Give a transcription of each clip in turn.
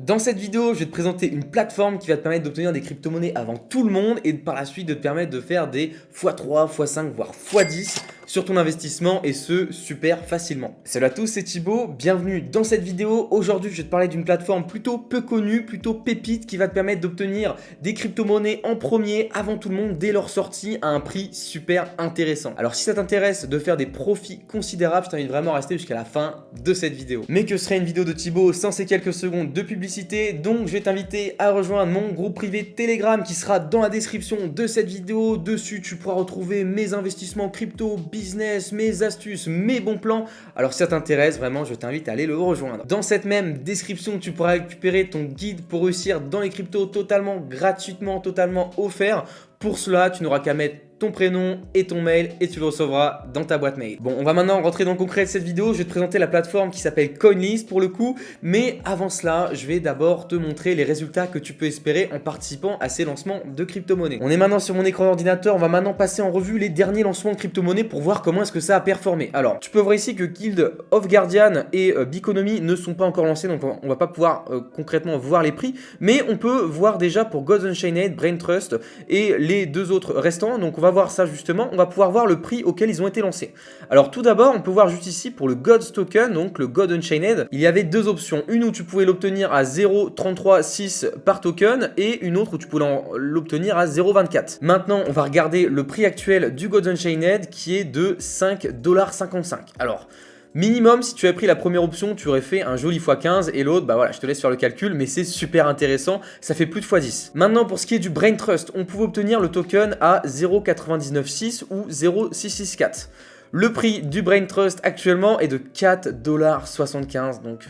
Dans cette vidéo, je vais te présenter une plateforme qui va te permettre d'obtenir des crypto-monnaies avant tout le monde et par la suite de te permettre de faire des x3, x5, voire x10 sur ton investissement et ce super facilement. Salut à tous, c'est Thibaut, bienvenue dans cette vidéo. Aujourd'hui, je vais te parler d'une plateforme plutôt peu connue, plutôt pépite qui va te permettre d'obtenir des crypto-monnaies en premier avant tout le monde dès leur sortie à un prix super intéressant. Alors si ça t'intéresse de faire des profits considérables, je t'invite vraiment à rester jusqu'à la fin de cette vidéo. Mais que serait une vidéo de Thibaut sans ces quelques secondes de publicité? Donc je vais t'inviter à rejoindre mon groupe privé Telegram qui sera dans la description de cette vidéo. Dessus, tu pourras retrouver mes investissements crypto, business, mes astuces, mes bons plans. Alors si ça t'intéresse, vraiment, je t'invite à aller le rejoindre. Dans cette même description, tu pourras récupérer ton guide pour réussir dans les cryptos totalement gratuitement, totalement offert. Pour cela, tu n'auras qu'à mettre ton prénom et ton mail et tu le recevras dans ta boîte mail. Bon, on va maintenant rentrer dans le concret de cette vidéo. Je vais te présenter la plateforme qui s'appelle CoinList pour le coup. Mais avant cela, je vais d'abord te montrer les résultats que tu peux espérer en participant à ces lancements de crypto-monnaies. On est maintenant sur mon écran d'ordinateur. On va maintenant passer en revue les derniers lancements de crypto-monnaies pour voir comment est-ce que ça a performé. Alors, tu peux voir ici que Guild of Guardian et Biconomy ne sont pas encore lancés. Donc, on va pas pouvoir concrètement voir les prix. Mais on peut voir déjà pour Gods Unchained, Brain Trust et les deux autres restants. Donc, on va voir ça justement, on va pouvoir voir le prix auquel ils ont été lancés. Alors tout d'abord, on peut voir juste ici pour le Gods Token, donc le God Unchained, il y avait deux options. Une où tu pouvais l'obtenir à 0,336 par token et une autre où tu pouvais l'obtenir à 0,24. Maintenant, on va regarder le prix actuel du God Unchained qui est de 5,55$. Alors, minimum, si tu avais pris la première option, tu aurais fait un joli x15 et l'autre, bah voilà, je te laisse faire le calcul, mais c'est super intéressant, ça fait plus de x10. Maintenant, pour ce qui est du Brain Trust, on pouvait obtenir le token à 0,996 ou 0,664. Le prix du Brain Trust actuellement est de 4,75$, donc...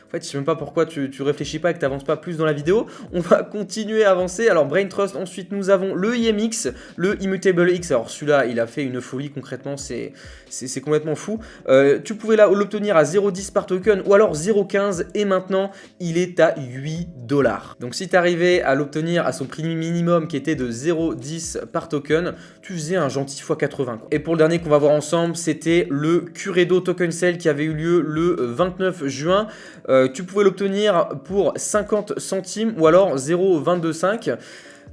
En fait, je sais même pas pourquoi tu réfléchis pas et que tu n'avances pas plus dans la vidéo. On va continuer à avancer. Alors, Brain Trust, ensuite, nous avons le IMX, le Immutable X. Alors, celui-là, il a fait une folie concrètement, c'est complètement fou. Tu pouvais là l'obtenir à 0,10 par token ou alors 0,15 et maintenant, il est à 8$. Donc, si tu arrivais à l'obtenir à son prix minimum qui était de 0,10 par token, tu faisais un gentil x80. Et pour le dernier qu'on va voir ensemble, c'était le Curedo Token Sale qui avait eu lieu le 29 juin. Tu pouvais l'obtenir pour 50 centimes ou alors 0,225.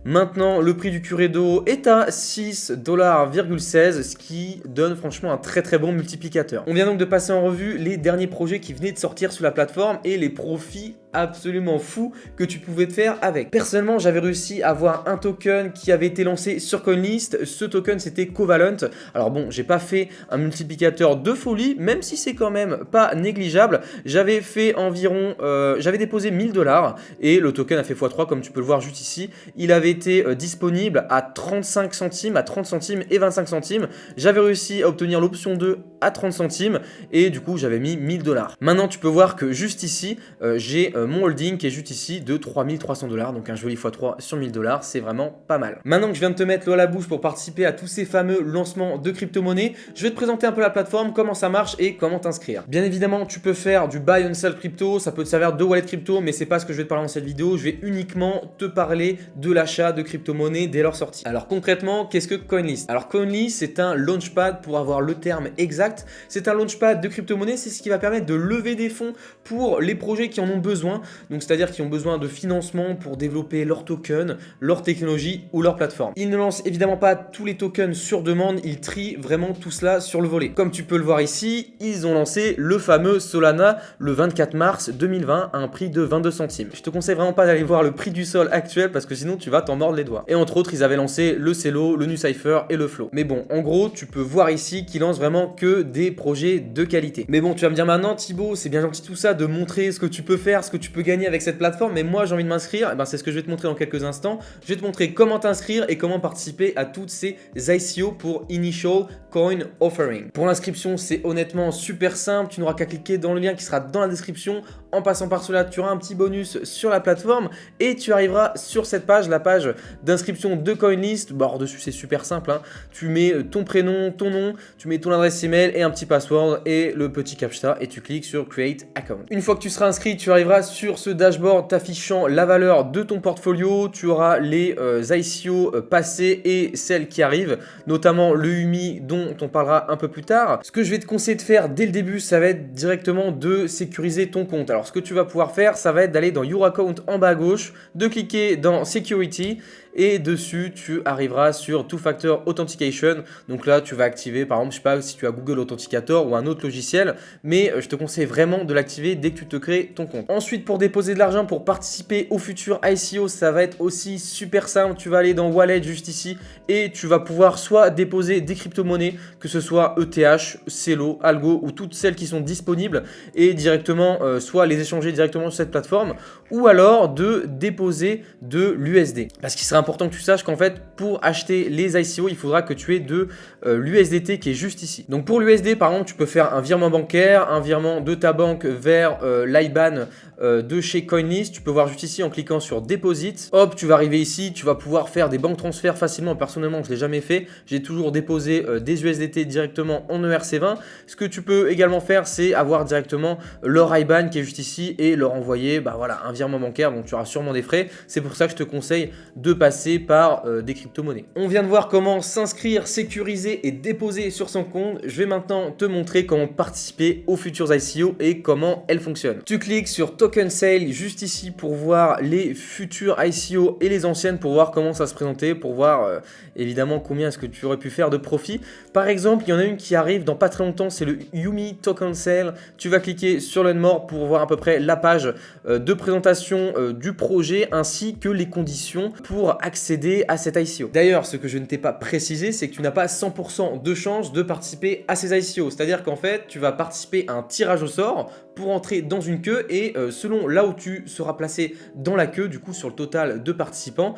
Maintenant, le prix du Curedo est à 6,16$, ce qui donne franchement un très très bon multiplicateur. On vient donc de passer en revue les derniers projets qui venaient de sortir sur la plateforme et les profits absolument fous que tu pouvais te faire avec. Personnellement, j'avais réussi à avoir un token qui avait été lancé sur CoinList. Ce token, c'était Covalent. Alors bon, j'ai pas fait un multiplicateur de folie, même si c'est quand même pas négligeable. J'avais fait environ, j'avais déposé 1000$ et le token a fait x3 comme tu peux le voir juste ici. Il avait été disponible à 35 centimes, à 30 centimes et 25 centimes. J'avais réussi à obtenir l'option 2 à 30 centimes et du coup, j'avais mis 1000$. Maintenant, tu peux voir que juste ici, j'ai mon holding qui est juste ici de 3300$, donc un joli x3 sur 1000$, c'est vraiment pas mal. Maintenant que je viens de te mettre l'eau à la bouche pour participer à tous ces fameux lancements de crypto-monnaies, je vais te présenter un peu la plateforme, comment ça marche et comment t'inscrire. Bien évidemment, tu peux faire du buy and sell crypto, ça peut te servir de wallet crypto, mais c'est pas ce que je vais te parler dans cette vidéo, je vais uniquement te parler de l'achat de crypto-monnaies dès leur sortie. Alors concrètement, qu'est-ce que CoinList? Alors CoinList, c'est un launchpad pour avoir le terme exact, c'est un launchpad de crypto-monnaies, c'est ce qui va permettre de lever des fonds pour les projets qui en ont besoin. Donc c'est-à-dire qui ont besoin de financement pour développer leur token, leur technologie ou leur plateforme. Ils ne lancent évidemment pas tous les tokens sur demande, ils trient vraiment tout cela sur le volet. Comme tu peux le voir ici, ils ont lancé le fameux Solana le 24 mars 2020 à un prix de 22 centimes. Je te conseille vraiment pas d'aller voir le prix du sol actuel parce que sinon tu vas t'en mordre les doigts. Et entre autres, ils avaient lancé le Celo, le NuCypher et le Flow. Mais bon, en gros, tu peux voir ici qu'ils lancent vraiment que des projets de qualité. Mais bon, tu vas me dire maintenant, Thibaut, c'est bien gentil tout ça de montrer ce que tu peux faire, ce que tu peux gagner avec cette plateforme, mais moi j'ai envie de m'inscrire, et ben c'est ce que je vais te montrer dans quelques instants. Je vais te montrer comment t'inscrire et comment participer à toutes ces ICO pour Initial Coin Offering. Pour l'inscription, c'est honnêtement super simple, tu n'auras qu'à cliquer dans le lien qui sera dans la description. En passant par cela, tu auras un petit bonus sur la plateforme et tu arriveras sur cette page, la page d'inscription de CoinList. Bon, dessus c'est super simple, hein. Tu mets ton prénom, ton nom, tu mets ton adresse email et un petit password et le petit captcha et tu cliques sur Create Account. Une fois que tu seras inscrit, tu arriveras sur ce dashboard t'affichant la valeur de ton portfolio. Tu auras les ICO passées et celles qui arrivent, notamment le UMI dont on parlera un peu plus tard. Ce que je vais te conseiller de faire dès le début, ça va être directement de sécuriser ton compte. Alors Alors ce que tu vas pouvoir faire, ça va être d'aller dans Your Account en bas à gauche, de cliquer dans Security et dessus tu arriveras sur Two Factor Authentication. Donc là tu vas activer par exemple, je sais pas si tu as Google Authenticator ou un autre logiciel, mais je te conseille vraiment de l'activer dès que tu te crées ton compte. Ensuite, pour déposer de l'argent, pour participer au futur ICO, ça va être aussi super simple. Tu vas aller dans Wallet juste ici et tu vas pouvoir soit déposer des crypto-monnaies, que ce soit ETH, Celo, Algo ou toutes celles qui sont disponibles et directement soit les échanger directement sur cette plateforme ou alors de déposer de l'USD. Parce qu'il serait important que tu saches qu'en fait pour acheter les ICO, il faudra que tu aies de l'USDT qui est juste ici. Donc pour l'USD par exemple, tu peux faire un virement bancaire, un virement de ta banque vers l'IBAN de chez Coinlist. Tu peux voir juste ici en cliquant sur Deposit. Hop, tu vas arriver ici, tu vas pouvoir faire des banques transferts facilement. Personnellement, je ne l'ai jamais fait. J'ai toujours déposé des USDT directement en ERC20. Ce que tu peux également faire, c'est avoir directement leur IBAN qui est juste ici et leur envoyer voilà, un virement bancaire. Donc tu auras sûrement des frais. C'est pour ça que je te conseille de passer par des crypto-monnaies. On vient de voir comment s'inscrire, sécuriser et déposer sur son compte. Je vais maintenant te montrer comment participer aux futurs ICO et comment elles fonctionnent. Tu cliques sur Token Sale juste ici pour voir les futurs ICO et les anciennes pour voir comment ça se présentait, pour voir évidemment combien est-ce que tu aurais pu faire de profit. Par exemple, il y en a une qui arrive dans pas très longtemps, c'est le Yumi Token Sale. Tu vas cliquer sur Learn More pour voir à peu près la page de présentation du projet ainsi que les conditions pour accéder à cet ICO. D'ailleurs, ce que je ne t'ai pas précisé, c'est que tu n'as pas 100% de chance de participer à ces ICO. C'est-à-dire qu'en fait, tu vas participer à un tirage au sort pour entrer dans une queue et selon là où tu seras placé dans la queue, du coup sur le total de participants,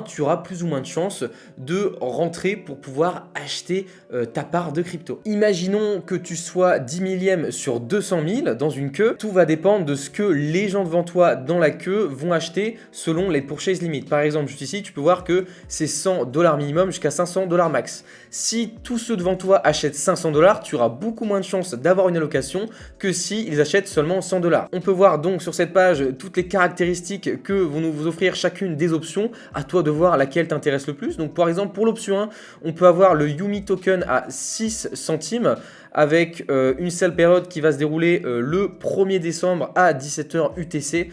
tu auras plus ou moins de chances de rentrer pour pouvoir acheter ta part de crypto. Imaginons que tu sois 10 millième sur 200 000 dans une queue, tout va dépendre de ce que les gens devant toi dans la queue vont acheter selon les purchase limits. Par exemple, juste ici, tu peux voir que c'est $100 minimum jusqu'à $500 max. Si tous ceux devant toi achètent $500, tu auras beaucoup moins de chances d'avoir une allocation que si ils achètent seulement $100. On peut voir donc sur cette page toutes les caractéristiques que vont nous offrir chacune des options. À toi de voir laquelle t'intéresse le plus. Donc par exemple, pour l'option 1, on peut avoir le Yumi Token à 6 centimes avec une seule période qui va se dérouler le 1er décembre à 17h UTC.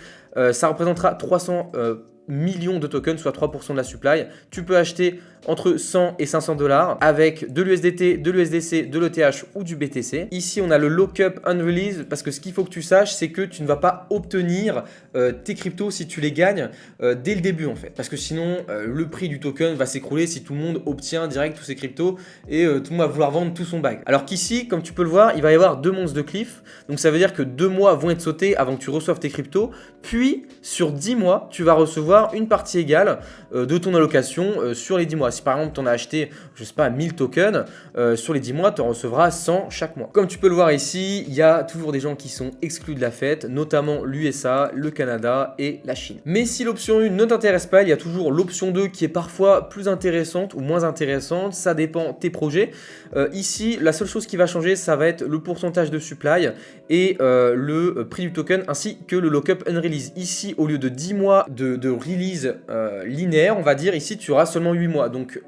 Ça représentera 300 millions de tokens, soit 3% de la supply. Tu peux acheter entre 100 et $500 avec de l'USDT, de l'USDC, de l'ETH ou du BTC. Ici, on a le Lockup Unrelease parce que ce qu'il faut que tu saches, c'est que tu ne vas pas obtenir tes cryptos si tu les gagnes dès le début en fait. Parce que sinon, le prix du token va s'écrouler si tout le monde obtient direct tous ses cryptos et tout le monde va vouloir vendre tout son bag. Alors qu'ici, comme tu peux le voir, il va y avoir 2 monstres de cliff. Donc ça veut dire que 2 mois vont être sautés avant que tu reçoives tes cryptos. Puis, sur 10 mois, tu vas recevoir une partie égale de ton allocation sur les 10 mois. Si par exemple tu en as acheté, je sais pas, 1000 tokens, sur les 10 mois, tu en recevras 100 chaque mois. Comme tu peux le voir ici, il y a toujours des gens qui sont exclus de la fête, notamment l'USA, le Canada et la Chine. Mais si l'option 1 ne t'intéresse pas, il y a toujours l'option 2 qui est parfois plus intéressante ou moins intéressante, ça dépend tes projets. Ici, la seule chose qui va changer, ça va être le pourcentage de supply et le prix du token ainsi que le lockup unrelease. Ici, au lieu de 10 mois de release linéaire, on va dire, ici tu auras seulement 8 mois. Donc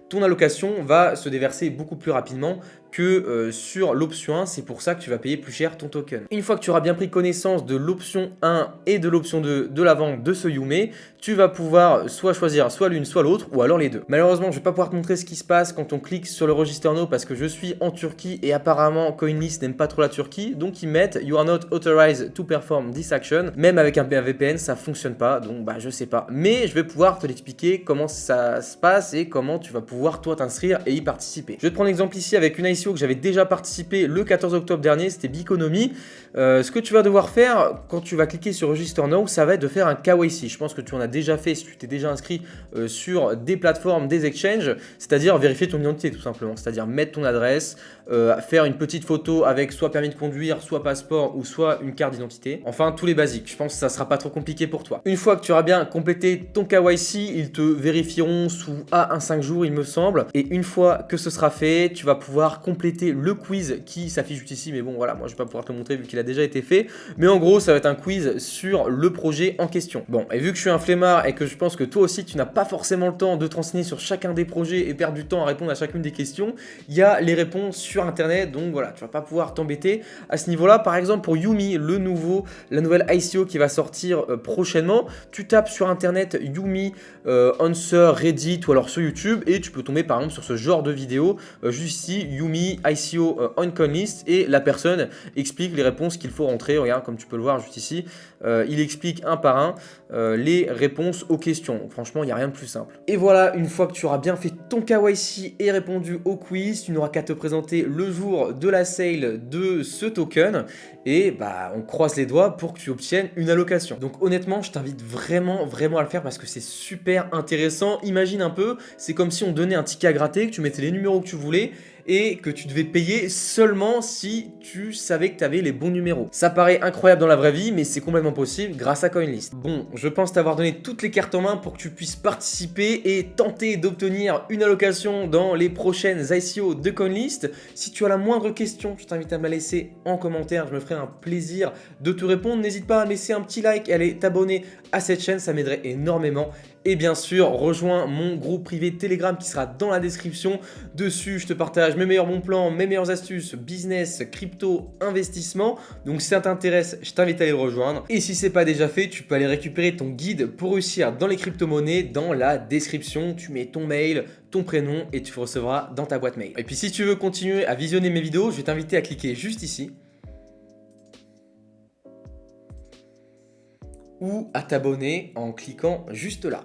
ton allocation va se déverser beaucoup plus rapidement que sur l'option 1, c'est pour ça que tu vas payer plus cher ton token. Une fois que tu auras bien pris connaissance de l'option 1 et de l'option 2 de la vente de ce Yume, tu vas pouvoir soit choisir soit l'une soit l'autre ou alors les deux. Malheureusement, je ne vais pas pouvoir te montrer ce qui se passe quand on clique sur le Register Now parce que je suis en Turquie et apparemment Coinlist n'aime pas trop la Turquie, donc ils mettent You are not authorized to perform this action. Même avec un VPN, ça fonctionne pas, donc je sais pas. Mais je vais pouvoir te l'expliquer comment ça se passe et comment tu vas pouvoir toi t'inscrire et y participer. Je vais te prendre l'exemple ici avec une ICO que j'avais déjà participé le 14 octobre dernier, c'était Biconomy. Ce que tu vas devoir faire quand tu vas cliquer sur Register Now, ça va être de faire un KYC. Je pense que tu en as déjà fait si tu t'es déjà inscrit sur des plateformes, des exchanges, c'est-à-dire vérifier ton identité tout simplement, c'est-à-dire mettre ton adresse, faire une petite photo avec soit permis de conduire, soit passeport ou soit une carte d'identité. Enfin, tous les basiques. Je pense que ça sera pas trop compliqué pour toi. Une fois que tu auras bien complété ton KYC, ils te vérifieront sous un 5 jours, il me semble. Et une fois que ce sera fait, tu vas pouvoir compléter le quiz qui s'affiche juste ici, mais bon voilà, moi je vais pas pouvoir te le montrer vu qu'il a déjà été fait, mais en gros ça va être un quiz sur le projet en question. Bon, et vu que je suis un flemmard et que je pense que toi aussi tu n'as pas forcément le temps de te renseigner sur chacun des projets et perdre du temps à répondre à chacune des questions, il y a les réponses sur internet, donc voilà, tu vas pas pouvoir t'embêter à ce niveau-là. Par exemple pour Yumi, la nouvelle ICO qui va sortir prochainement, tu tapes sur internet Yumi Answer, Reddit ou alors sur YouTube et tu peux tomber par exemple sur ce genre de vidéo, juste ici, Yumi ICO on CoinList, et la personne explique les réponses qu'il faut rentrer. Regarde, comme tu peux le voir juste ici, il explique un par un les réponses aux questions. Donc, franchement, il n'y a rien de plus simple. Et voilà, une fois que tu auras bien fait ton KYC et répondu au quiz, tu n'auras qu'à te présenter le jour de la sale de ce token et bah on croise les doigts pour que tu obtiennes une allocation. Donc honnêtement, je t'invite vraiment à le faire parce que c'est super intéressant. Imagine un peu, c'est comme si on donnait un ticket à gratter, que tu mettais les numéros que tu voulais et que tu devais payer seulement si tu savais que tu avais les bons numéros. Ça paraît incroyable dans la vraie vie, mais c'est complètement possible grâce à CoinList. Bon, je pense t'avoir donné toutes les cartes en main pour que tu puisses participer et tenter d'obtenir une allocation dans les prochaines ICO de CoinList. Si tu as la moindre question, je t'invite à me la laisser en commentaire, je me ferai un plaisir de te répondre. N'hésite pas à laisser un petit like et à aller t'abonner à cette chaîne, ça m'aiderait énormément. Et bien sûr, rejoins mon groupe privé Telegram qui sera dans la description. Dessus, je te partage mes meilleurs bons plans, mes meilleures astuces, business, crypto, investissement. Donc si ça t'intéresse, je t'invite à aller le rejoindre. Et si ce n'est pas déjà fait, tu peux aller récupérer ton guide pour réussir dans les crypto-monnaies dans la description. Tu mets ton mail, ton prénom et tu recevras dans ta boîte mail. Et puis si tu veux continuer à visionner mes vidéos, je vais t'inviter à cliquer juste ici ou à t'abonner en cliquant juste là.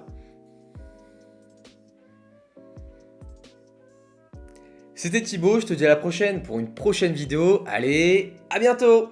C'était Thibaut, je te dis à la prochaine pour une prochaine vidéo. Allez, à bientôt!